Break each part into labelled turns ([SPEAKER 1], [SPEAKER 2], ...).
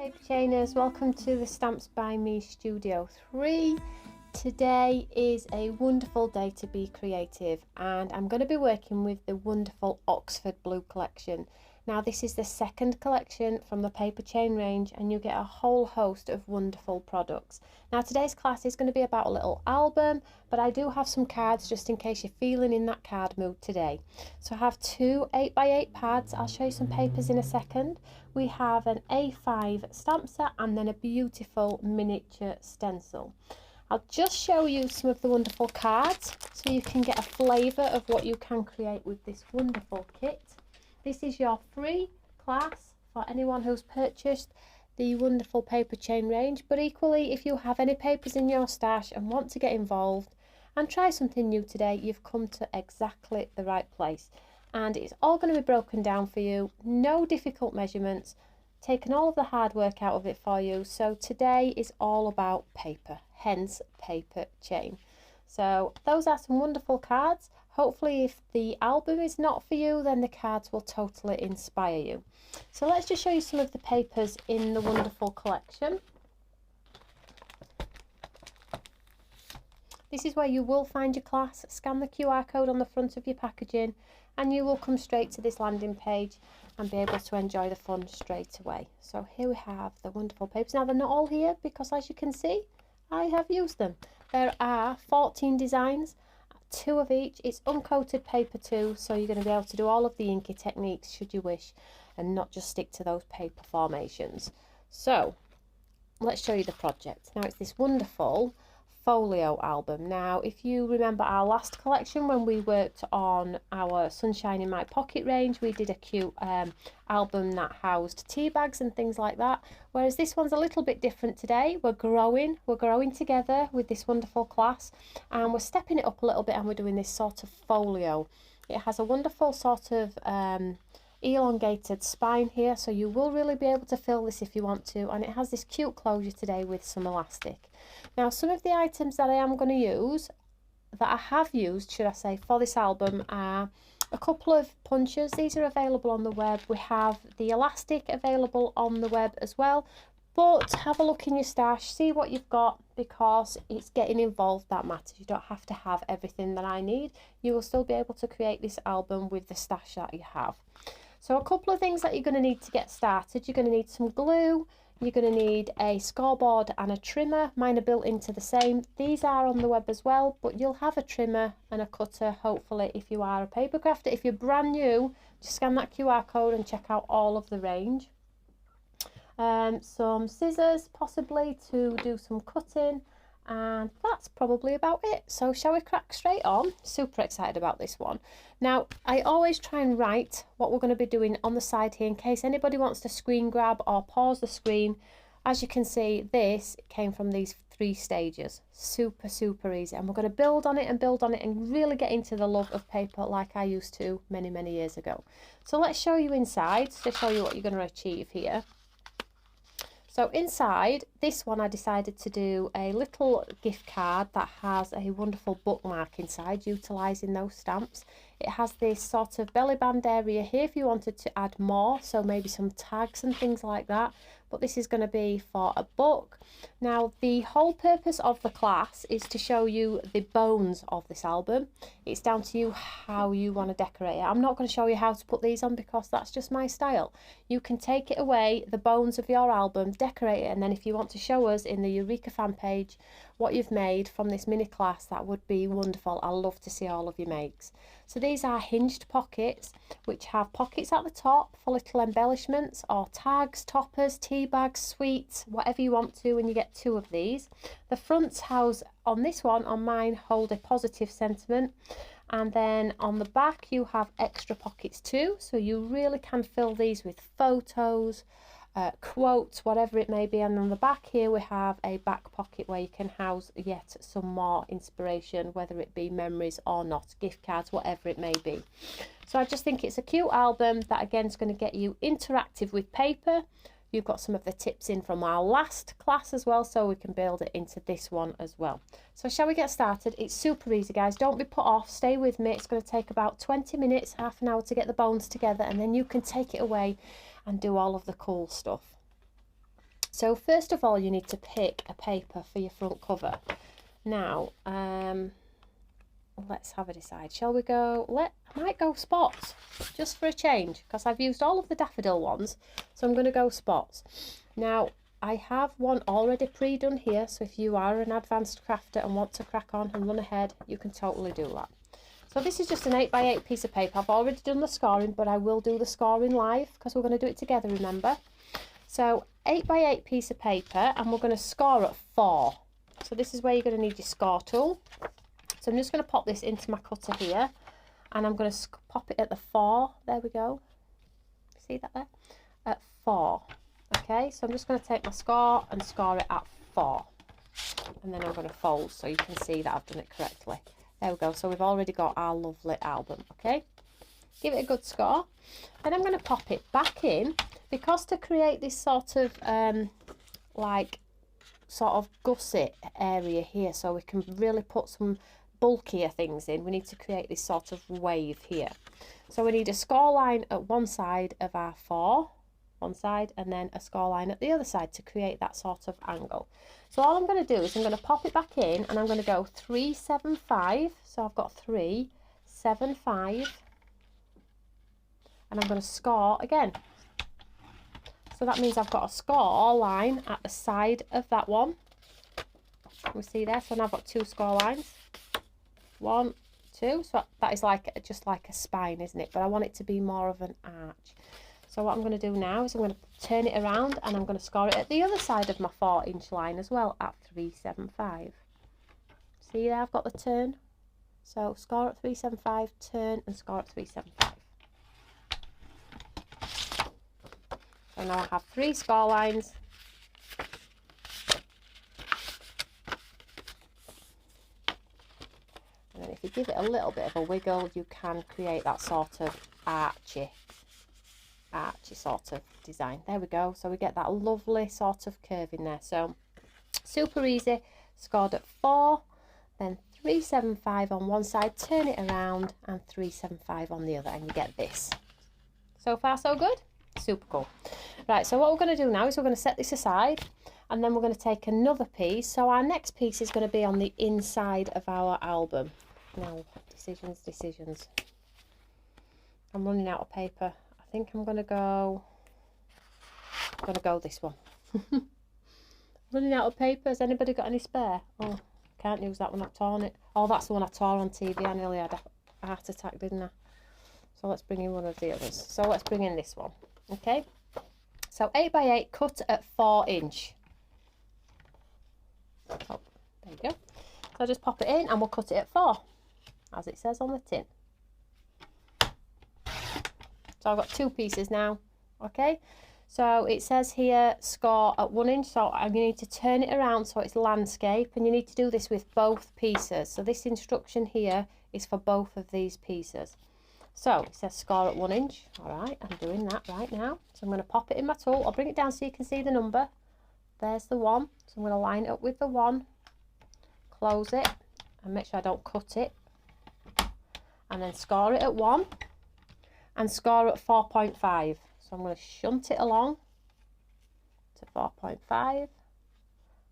[SPEAKER 1] Paper Chainers, welcome to the Stamps by Me Studio 3. Today is a wonderful day to be creative and I'm going to be working with the wonderful Oxford Blue collection. Now this is the second collection from the Paperchain range and you get a whole host of wonderful products. Now today's class is going to be about a little album, but I do have some cards just in case you're feeling in that card mood today. So I have two 8x8 pads. I'll show you some papers in a second. We have an A5 stamp set and then a beautiful miniature stencil. I'll just show you some of the wonderful cards so you can get a flavour of what you can create with this wonderful kit. This is your free class for anyone who's purchased the wonderful Paperchain range, but equally if you have any papers in your stash and want to get involved and try something new today, you've come to exactly the right place. And it's all going to be broken down for you, no difficult measurements, taken all of the hard work out of it for you. So today is all about paper, hence Paperchain. So those are some wonderful cards. Hopefully if the album is not for you, then the cards will totally inspire you. So let's just show you some of the papers in the wonderful collection. This is where you will find your class. Scan the QR code on the front of your packaging and you will come straight to this landing page and be able to enjoy the fun straight away. So here we have the wonderful papers. Now they're not all here because as you can see, I have used them. There are 14 designs, 2 of each. It's uncoated paper too, so you're going to be able to do all of the inky techniques should you wish and not just stick to those paper formations. So let's show you the project. Now it's this wonderful Folio album. Now if you remember our last collection when we worked on our Sunshine in My Pocket range, we did a cute album that housed tea bags and things like that, whereas this one's a little bit different today. We're growing together with this wonderful class and we're stepping it up a little bit and we're doing this sort of folio. It has a wonderful sort of elongated spine here, so you will really be able to fill this if you want to, and it has this cute closure today with some elastic. Now some of the items that I am going to use, that I have used should I say, for this album are a couple of punches. These are available on the web. We have the elastic available on the web as well, but have a look in your stash, see what you've got, because it's getting involved that matters. You don't have to have everything that I need. You will still be able to create this album with the stash that you have. So a couple of things that you're going to need to get started. You're going to need some glue, you're going to need a scoreboard and a trimmer. Mine are built into the same. These are on the web as well, but you'll have a trimmer and a cutter hopefully if you are a paper crafter. If you're brand new, just scan that QR code and check out all of the range. Some scissors possibly to do some cutting, and that's probably about it. So shall we crack straight on? Super excited about this one. Now I always try and write what we're going to be doing on the side here in case anybody wants to screen grab or pause the screen. As you can see, this came from these 3 stages. Super easy, and we're going to build on it and really get into the love of paper like I used to many years ago. So let's show you inside to show you what you're going to achieve here. So inside this one I decided to do a little gift card that has a wonderful bookmark inside, utilising those stamps. It has this sort of belly band area here if you wanted to add more, so maybe some tags and things like that. But this is going to be for a book. Now the whole purpose of the class is to show you the bones of this album. It's down to you how you want to decorate it. I'm not going to show you how to put these on because that's just my style. You can take it away, the bones of your album, decorate it, and then if you want to show us in the Eureka fan page what you've made from this mini class, that would be wonderful. I love to see all of your makes. So these are hinged pockets which have pockets at the top for little embellishments or tags, toppers, tea bags, sweets, whatever you want to, and you get 2 of these. The fronts house on this one, on mine, hold a positive sentiment, and then on the back you have extra pockets too, so you really can fill these with photos, quotes, whatever it may be. And on the back here we have a back pocket where you can house yet some more inspiration, whether it be memories or not, gift cards, whatever it may be. So I just think it's a cute album that again is going to get you interactive with paper. You've got some of the tips in from our last class as well, so we can build it into this one as well. So shall we get started? It's super easy, guys. Don't be put off. Stay with me. It's going to take about 20 minutes, half an hour to get the bones together, and then you can take it away and do all of the cool stuff. So first of all, you need to pick a paper for your front cover. Now, let's have a decide. Shall we go, I might go spots, just for a change, because I've used all of the daffodil ones, so I'm going to go spots. Now, I have one already pre-done here, so if you are an advanced crafter and want to crack on and run ahead, you can totally do that. So this is just an 8x8 piece of paper. I've already done the scoring, but I will do the scoring live, because we're going to do it together, remember? So 8x8 piece of paper, and we're going to score at 4. So this is where you're going to need your score tool. So I'm just going to pop this into my cutter here, and I'm going to pop it at the 4. There we go. See that there? At 4. Okay, so I'm just going to take my score and score it at 4. And then I'm going to fold so you can see that I've done it correctly. There we go. So we've already got our lovely album. Okay, give it a good score. Then I'm going to pop it back in, because to create this sort of like sort of gusset area here, so we can really put some bulkier things in, we need to create this sort of wave here. So we need a score line at one side of our 4, one side, and then a score line at the other side to create that sort of angle. So all I'm going to do is I'm going to pop it back in, and I'm going to go 3, 7, 5. So I've got 3, 7, 5, and I'm going to score again. So that means I've got a score line at the side of that one. We see there, so now I've got 2 score lines. 1, 2. So that is like just like a spine, isn't it? But I want it to be more of an arch. So what I'm going to do now is I'm going to turn it around, and I'm going to score it at the other side of my 4-inch line as well at 3, 7, 5. See there, I've got the turn. So score at 3, 7, 5, turn, and score at 3, 7, 5. So now I have 3 score lines. And then if you give it a little bit of a wiggle, you can create that sort of archy sort of design. There we go. So we get that lovely sort of curve in there. So super easy. Scored at 4, then 3, 7, 5 on one side, turn it around, and 3, 7, 5 on the other, and you get this. So far so good. Super cool. Right, so what we're going to do now is we're going to set this aside, and then we're going to take another piece. So our next piece is going to be on the inside of our album. Now, decisions. I'm running out of paper. I think I'm going to go this one. Running out of paper. Has anybody got any spare? Oh, can't use that one. I've torn it. Oh, that's the one I tore on TV. I nearly had a heart attack, didn't I? So let's bring in one of the others. So let's bring in this one. Okay. So 8x8 cut at 4-inch. Oh, there you go. So I'll just pop it in, and we'll cut it at 4, as it says on the tin. So I've got 2 pieces now. Okay. So it says here score at 1 inch. So you need to turn it around so it's landscape, and you need to do this with both pieces. So this instruction here is for both of these pieces. So it says score at 1 inch. All right, I'm doing that right now. So I'm going to pop it in my tool. I'll bring it down so you can see the number. There's the 1. So I'm going to line it up with the 1, close it, and make sure I don't cut it. And then score it at 1 and score at 4.5. So I'm going to shunt it along to 4.5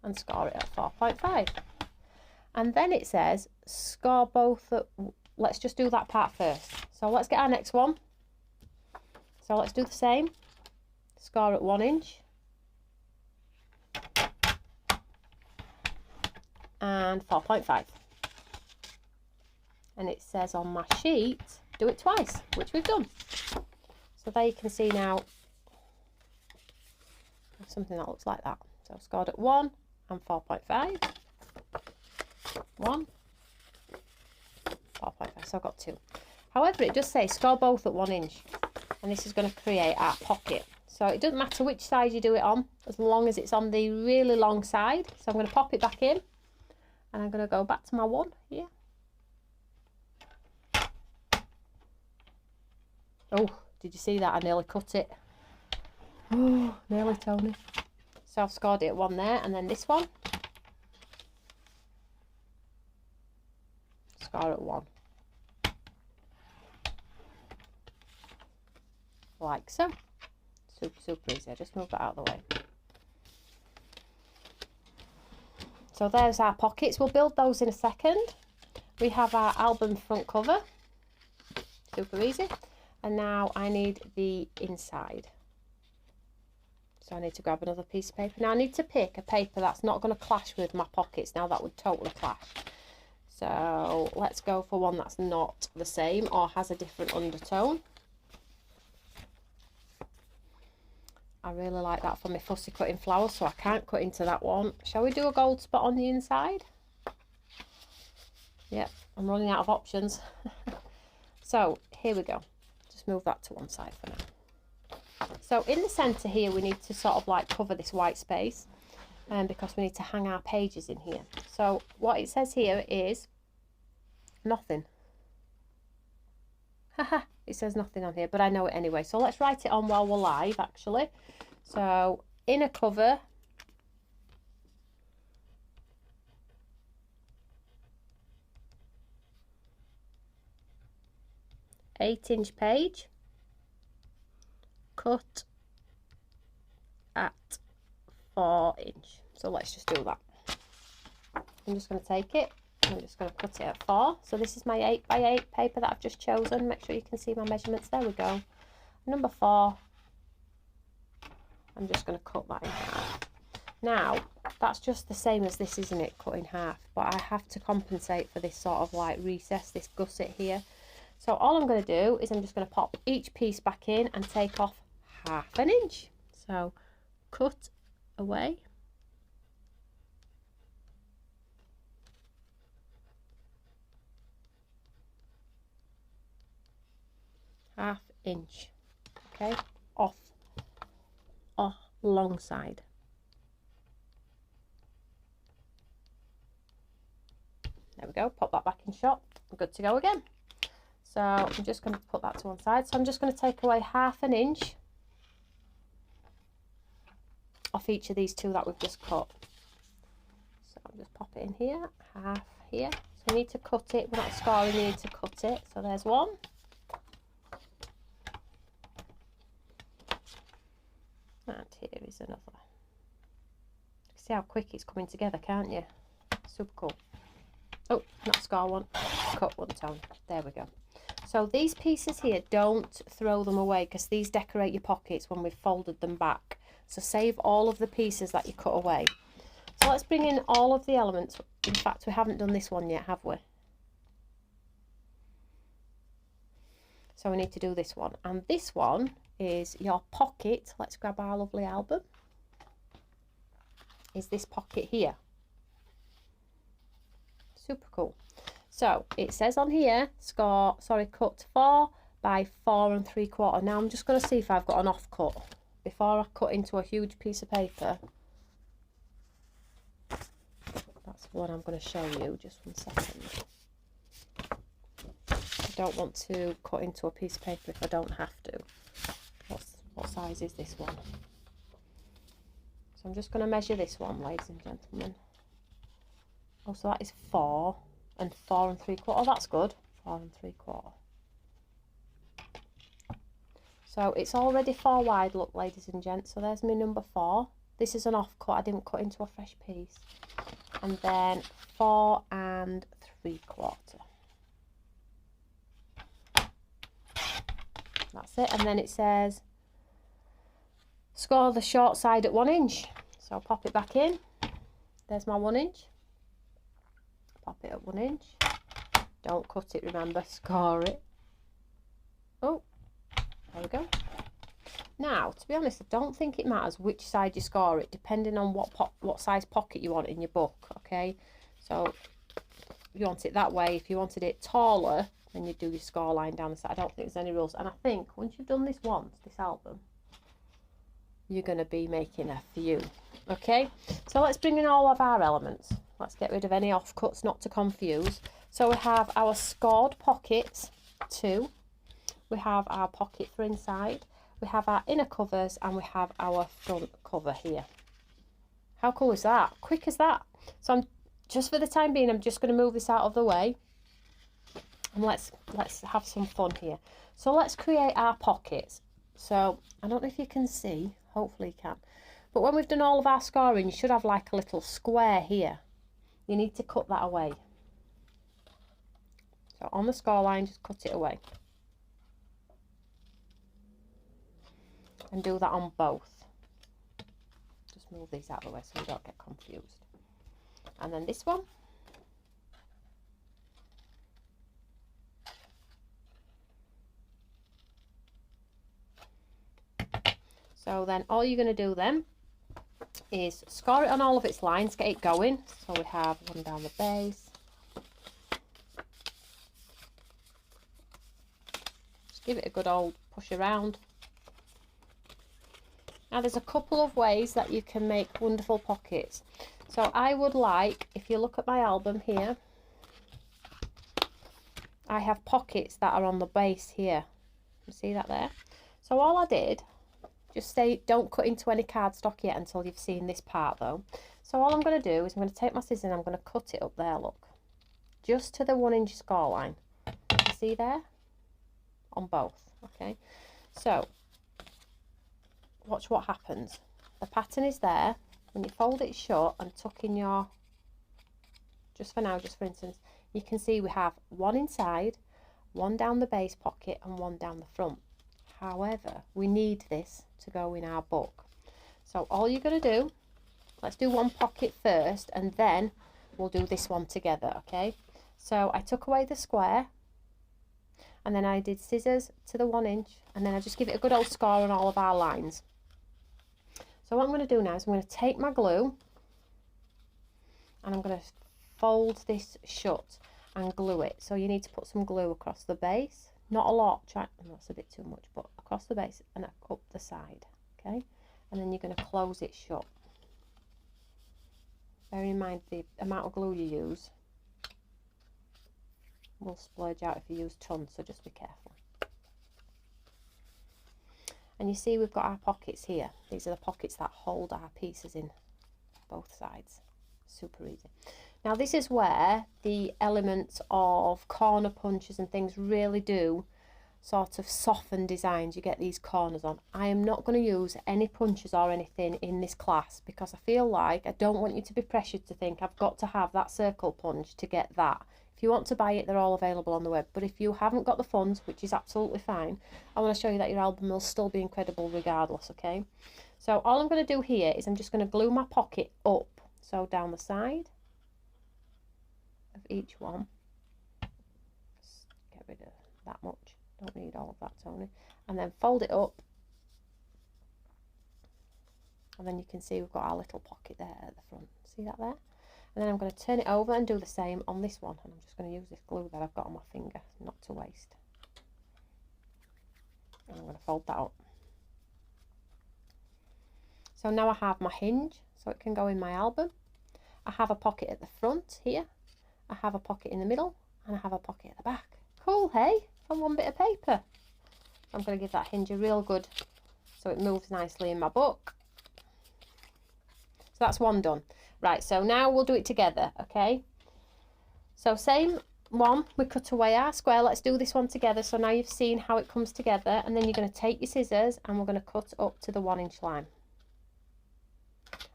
[SPEAKER 1] and score it at 4.5. And then it says score both at... Let's just do that part first. So let's get our next one. So let's do the same. Score at 1 inch. And 4.5. And it says on my sheet, do it twice, which we've done. So there you can see now something that looks like that. So scored at 1 and 4.5. 1. 4.5, so I've got 2. However, it does say score both at 1 inch, and this is going to create our pocket. So it doesn't matter which side you do it on, as long as it's on the really long side. So I'm going to pop it back in, and I'm going to go back to my 1 here. Oh, did you see that? I nearly cut it. Oh, nearly, Tony. So I've scored it at 1 there, and then this one. Score at 1. Like so. Super, super easy. I just move that out of the way. So there's our pockets. We'll build those in a second. We have our album front cover. Super easy. And now I need the inside. So I need to grab another piece of paper. Now I need to pick a paper that's not going to clash with my pockets. Now that would totally clash. So let's go for one that's not the same or has a different undertone. I really like that for my fussy cutting flowers, so I can't cut into that one. Shall we do a gold spot on the inside? Yep, I'm running out of options. So here we go. Just move that to one side for now. So in the centre here, we need to sort of like cover this white space, because we need to hang our pages in here. So what it says here is nothing. Haha, it says nothing on here, but I know it anyway. So let's write it on while we're live, actually. So inner cover, eight-inch page, cut at 4-inch. So let's just do that. I'm just going to take it. I'm just going to cut it at 4. So this is my 8x8 paper that I've just chosen. Make sure you can see my measurements. There we go. Number 4. I'm just going to cut that in half. Now, that's just the same as this, isn't it? Cut in half. But I have to compensate for this sort of like recess, this gusset here. So all I'm going to do is I'm just going to pop each piece back in and take off 1/2 inch. So cut away. ½ inch, okay, off long side. There we go, pop that back in shot. We're good to go again. So I'm just going to put that to one side. So I'm just going to take away 1/2 inch off each of these two that we've just cut. So I'll just pop it in here, half here. So you need to cut it, we're not scoring, you need to cut it. So there's one. And here is another. See how quick it's coming together, can't you? Super cool. Oh, not scar one, cut one tone. There we go. So these pieces here, don't throw them away because these decorate your pockets when we've folded them back. So save all of the pieces that you cut away. So let's bring in all of the elements. In fact, we haven't done this one yet, have we? So we need to do this one. And this one is your pocket. Let's grab our lovely album. Is this pocket here. Super cool. So it says on here, cut 4 by 4 3/4. Now I'm just going to see if I've got an off cut before I cut into a huge piece of paper. That's what I'm going to show you. Just 1 second. I don't want to cut into a piece of paper if I don't have to. What size is this one? So I'm just going to measure this one, ladies and gentlemen. Oh, so that is 4 and 4 3/4. Oh, that's good. 4 3/4. So it's already 4 wide, look, ladies and gents. So there's my number 4. This is an off cut. I didn't cut into a fresh piece. And then 4 3/4. That's it. And then it says score the short side at 1 inch. So pop it back in. There's my 1 inch. Pop it at 1 inch. Don't cut it, remember, score it. Oh, there we go. Now, to be honest, I don't think it matters which side you score it, depending on what size pocket you want in your book, okay? So if you want it that way, if you wanted it taller, then you do your score line down the side. I don't think there's any rules. And I think once you've done this once, this album, you're going to be making a few, okay? So let's bring in all of our elements. Let's get rid of any offcuts, not to confuse. So we have our scored pockets, 2. We have our pocket for inside. We have our inner covers, and we have our front cover here. How cool is that? Quick as that. So I'm just, for the time being, I'm just going to move this out of the way. And let's have some fun here. So let's create our pockets. So I don't know if you can see, hopefully you can. But when we've done all of our scoring, you should have like a little square here. you need to cut that away. So on the score line, just cut it away. And do that on both. Just move these out of the way so you don't get confused. And then this one. So then all you're going to do then is score it on all of its lines, get it going. So we have one down the base. Just give it a good old push around. Now there's a couple of ways that you can make wonderful pockets. So I would like, if you look at my album here, I have pockets that are on the base here. You see that there? So all I did, just stay, don't cut into any cardstock yet until you've seen this part though. So all I'm going to do is I'm going to take my scissors and I'm going to cut it up there, look. Just to the 1 inch score line. You see there? On both, okay? So, watch what happens. The pattern is there. When you fold it shut and tuck in your, just for now, just for instance, you can see we have one inside, one down the base pocket and one down the front. However, we need this to go in our book. So all you're going to do, let's do one pocket first and then we'll do this one together, okay? So I took away the square and then I did scissors to the 1 inch and then I just give it a good old score on all of our lines. So what I'm going to do now is I'm going to take my glue and I'm going to fold this shut and glue it. So you need to put some glue across the base. Not a lot, that's a bit too much, but across the base and up the side, okay? And then you're going to close it shut. Bear in mind the amount of glue you use will splurge out if you use tons, so just be careful. And you see we've got our pockets here. These are the pockets that hold our pieces in both sides. Super easy. Now this is where the elements of corner punches and things really do sort of soften designs. You get these corners on. I am not going to use any punches or anything in this class because I feel like I don't want you to be pressured to think I've got to have that circle punch to get that. If you want to buy it, they're all available on the web. But if you haven't got the funds, which is absolutely fine, I want to show you that your album will still be incredible regardless, okay? So all I'm going to do here is I'm just going to glue my pocket up. So down the side of each one. Just get rid of that much. Don't need all of that, Tony. And then fold it up. And then you can see we've got our little pocket there at the front. See that there? And then I'm going to turn it over and do the same on this one. And I'm just going to use this glue that I've got on my finger, not to waste. And I'm going to fold that up. So now I have my hinge, so it can go in my album. I have a pocket at the front here. I have a pocket in the middle. And I have a pocket at the back. Cool, hey? From one bit of paper. So I'm going to give that hinge a real good, so it moves nicely in my book. So that's one done. Right, so now we'll do it together, okay? So same one, we cut away our square. Let's do this one together. So now you've seen how it comes together, and then you're going to take your scissors and we're going to cut up to the 1 inch line.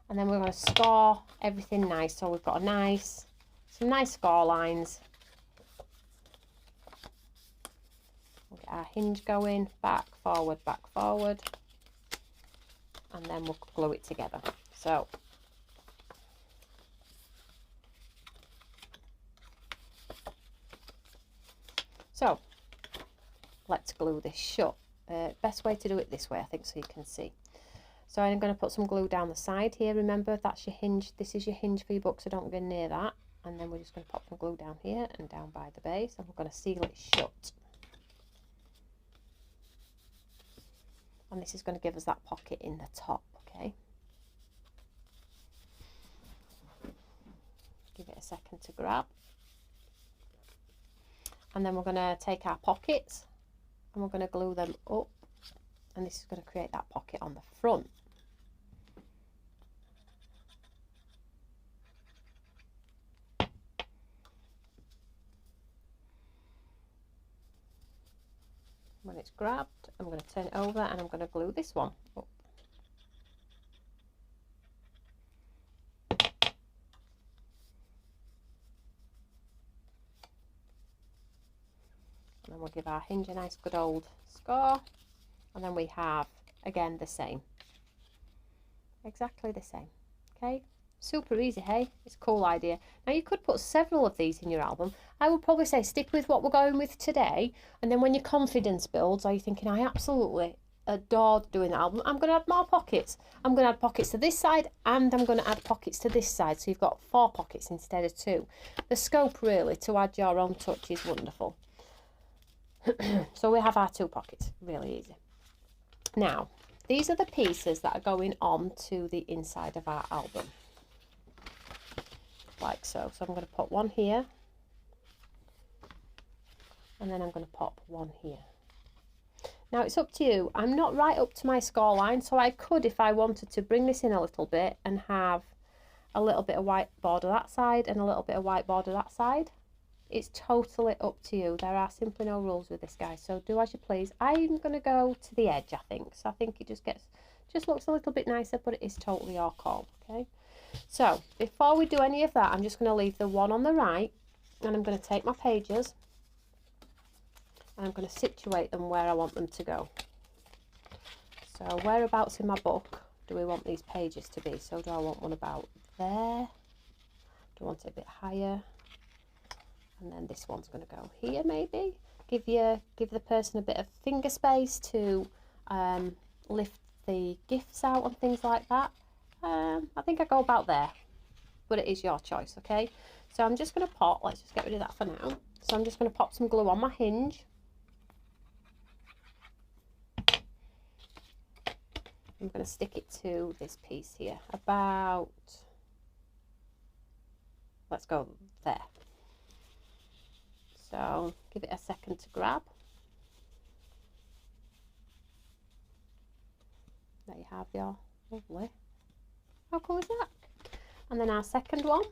[SPEAKER 1] And then we're going to score everything nice. So we've got some nice score lines. We'll get our hinge going, back, forward, and then we'll glue it together. So let's glue this shut. Best way to do it this way, I think, so you can see. So I'm going to put some glue down the side here. Remember, that's your hinge. This is your hinge for your book, so don't go near that. And then we're just going to pop some glue down here and down by the base, and we're going to seal it shut. And this is going to give us that pocket in the top, okay? Give it a second to grab. And then we're going to take our pockets and we're going to glue them up, and this is going to create that pocket on the front. When it's grabbed, I'm going to turn it over and I'm going to glue this one up. And then we'll give our hinge a nice good old score. And then we have, again, the same. Exactly the same. Okay, super easy, hey? It's a cool idea. Now you could put several of these in your album. I would probably say stick with what we're going with today, and then when your confidence builds, or you're thinking, I absolutely adored doing the album, I'm going to add more pockets. I'm going to add pockets to this side, and I'm going to add pockets to this side, so you've got 4 pockets instead of 2. The scope really to add your own touch is wonderful. So we have our 2 pockets, really easy. Now these are the pieces that are going on to the inside of our album, like so. So I'm going to put one here, and then I'm going to pop one here. Now it's up to you. I'm not right up to my score line, so I could, if I wanted to, bring this in a little bit and have a little bit of white border that side and a little bit of white border that side. It's totally up to you. There are simply no rules with this, guys, so do as you please. I'm going to go to the edge, I think. So I think it just looks a little bit nicer, but it is totally your call, okay? So before we do any of that, I'm just going to leave the one on the right, and I'm going to take my pages and I'm going to situate them where I want them to go. So whereabouts in my book do we want these pages to be? So do I want one about there? Do I want it a bit higher? And then this one's going to go here, maybe. Give the person a bit of finger space to lift the gifts out and things like that. I think I go about there, but it is your choice, okay? So I'm just going to pop, let's just get rid of that for now. So I'm just going to pop some glue on my hinge. I'm going to stick it to this piece here, about, let's go there. So give it a second to grab. There you have your lovely. How cool is that? And then our second one.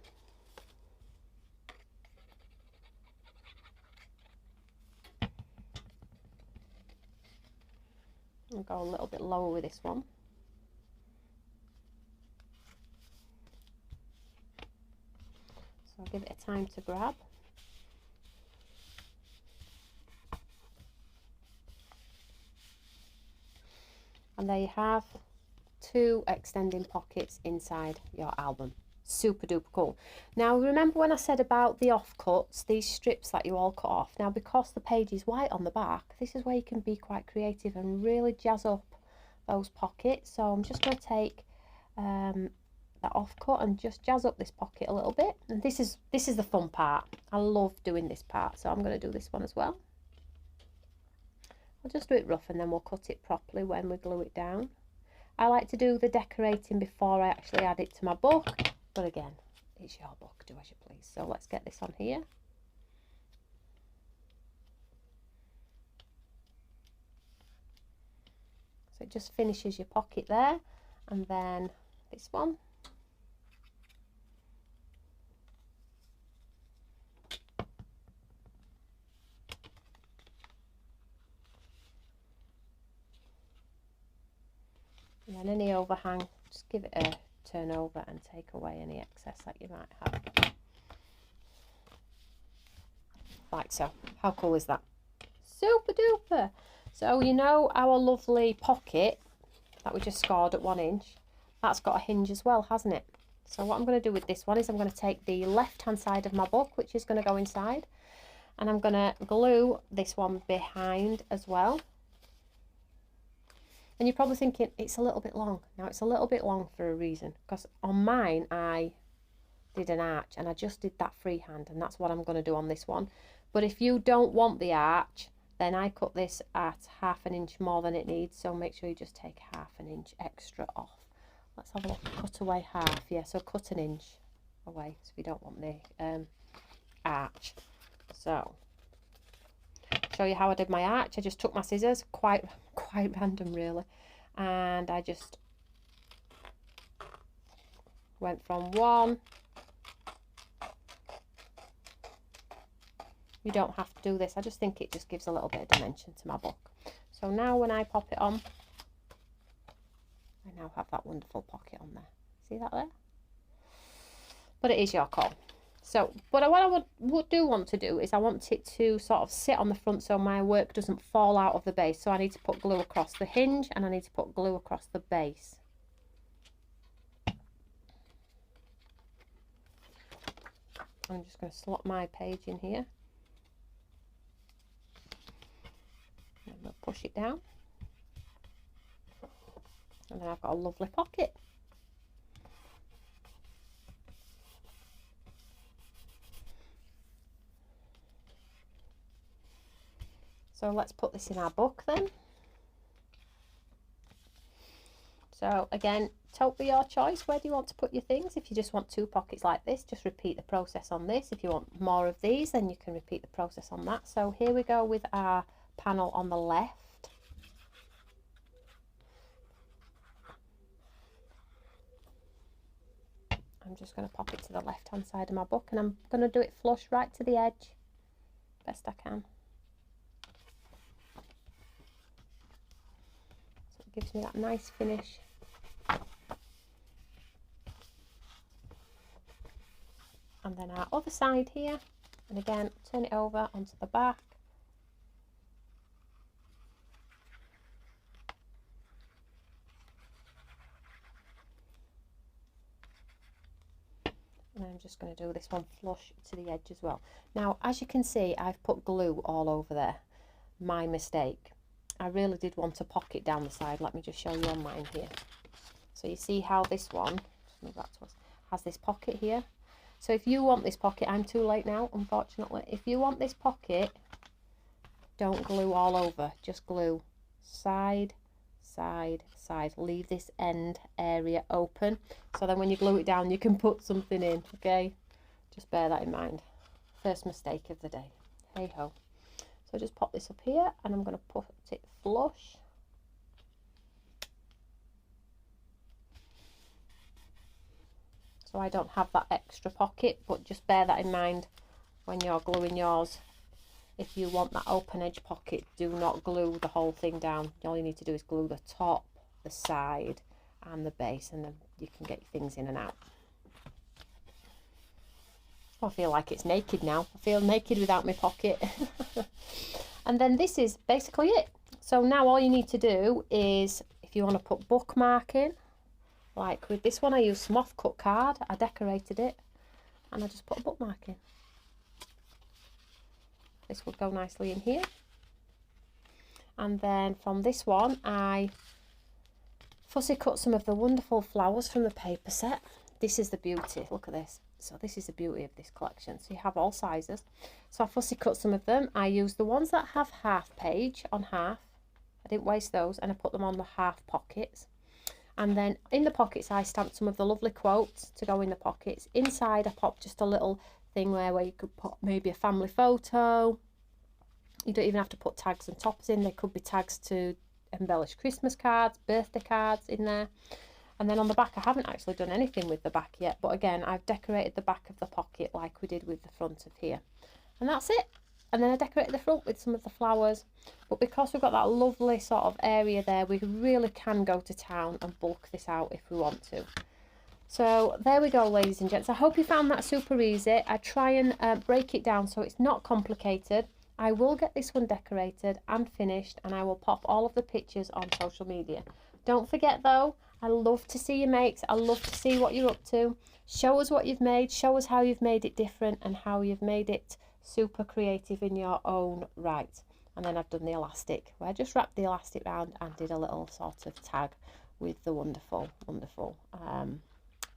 [SPEAKER 1] I'll go a little bit lower with this one. So I'll give it a time to grab. And there you have 2 extending pockets inside your album. Super duper cool. Now remember when I said about the offcuts, these strips that you all cut off. Now because the page is white on the back, this is where you can be quite creative and really jazz up those pockets. So I'm just going to take that offcut and just jazz up this pocket a little bit. And this is the fun part. I love doing this part, so I'm going to do this one as well. I'll just do it rough and then we'll cut it properly when we glue it down. I like to do the decorating before I actually add it to my book, but again, it's your book, do as you please. So let's get this on here. So it just finishes your pocket there, and then this one. And then any overhang, just give it a turn over and take away any excess that you might have. Like so. How cool is that? Super duper! So you know our lovely pocket that we just scored at 1 inch, that's got a hinge as well, hasn't it? So what I'm going to do with this one is I'm going to take the left hand side of my book, which is going to go inside, and I'm going to glue this one behind as well. And you're probably thinking it's a little bit long. Now it's a little bit long for a reason, because on mine I did an arch and I just did that freehand, and that's what I'm going to do on this one. But if you don't want the arch, then I cut this at 1/2 inch more than it needs, so make sure you just take 1/2 inch extra off. Let's have a look. Cut away 1/2, yeah, so cut 1 inch away, so we don't want the arch. So show you how I did my arch. I just took my scissors, quite random really, and I just went from 1. You don't have to do this, I just think it just gives a little bit of dimension to my book. So now when I pop it on, I now have that wonderful pocket on there. See that there? But it is your call. So, but what I do want to do is I want it to sort of sit on the front so my work doesn't fall out of the base. So I need to put glue across the hinge and I need to put glue across the base. I'm just going to slot my page in here. And we'll push it down. And then I've got a lovely pocket. So let's put this in our book then. So again, totally your choice. Where do you want to put your things? If you just want 2 pockets like this, just repeat the process on this. If you want more of these, then you can repeat the process on that. So here we go with our panel on the left. I'm just going to pop it to the left hand side of my book, and I'm going to do it flush right to the edge, best I can. So it gives me that nice finish. And then our other side here, and again turn it over onto the back. And I'm just going to do this one flush to the edge as well. Now, as you can see, I've put glue all over there. My mistake. I really did want a pocket down the side. Let me just show you on mine here. So you see how this one, just move that to us, has this pocket here. So if you want this pocket, I'm too late now, unfortunately. If you want this pocket, don't glue all over. Just glue side, side, side. Leave this end area open, so then when you glue it down you can put something in. Okay, just bear that in mind. First mistake of the day, hey ho. So just pop this up here and I'm going to put it flush. So I don't have that extra pocket, but just bear that in mind when you're gluing yours. If you want that open edge pocket, do not glue the whole thing down. All you need to do is glue the top, the side and the base, and then you can get your things in and out. I feel like it's naked now. I feel naked without my pocket. And then this is basically it. So now all you need to do is, if you want to put bookmarking, like with this one I used some off cut card, I decorated it and I just put a bookmark in. This would go nicely in here. And then from this one I fussy cut some of the wonderful flowers from the paper set. This is the beauty, look at this. So this is the beauty of this collection. So you have all sizes. So I fussy cut some of them. I used the ones that have half page on half. I didn't waste those, and I put them on the half pockets. And then in the pockets I stamped some of the lovely quotes to go in the pockets. Inside I popped just a little thing where you could put maybe a family photo. You don't even have to put tags and toppers in. They could be tags to embellish Christmas cards, birthday cards in there. And then on the back, I haven't actually done anything with the back yet, but again I've decorated the back of the pocket like we did with the front of here, and that's it. And then I decorated the front with some of the flowers, but because we've got that lovely sort of area there, we really can go to town and bulk this out if we want to. So there we go, ladies and gents. I hope you found that super easy. I try and break it down so it's not complicated. I will get this one decorated and finished, and I will pop all of the pictures on social media. Don't forget though, I love to see your makes. I love to see what you're up to. Show us what you've made. Show us how you've made it different and how you've made it super creative in your own right. And then I've done the elastic, where I just wrapped the elastic round and did a little sort of tag with the wonderful, wonderful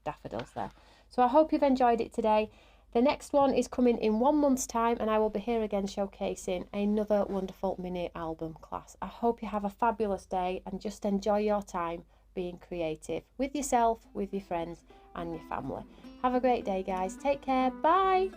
[SPEAKER 1] daffodils there. So I hope you've enjoyed it today. The next one is coming in 1 month's time, and I will be here again showcasing another wonderful mini album class. I hope you have a fabulous day and just enjoy your time being creative with yourself, with your friends and your family. Have a great day, guys. Take care. Bye.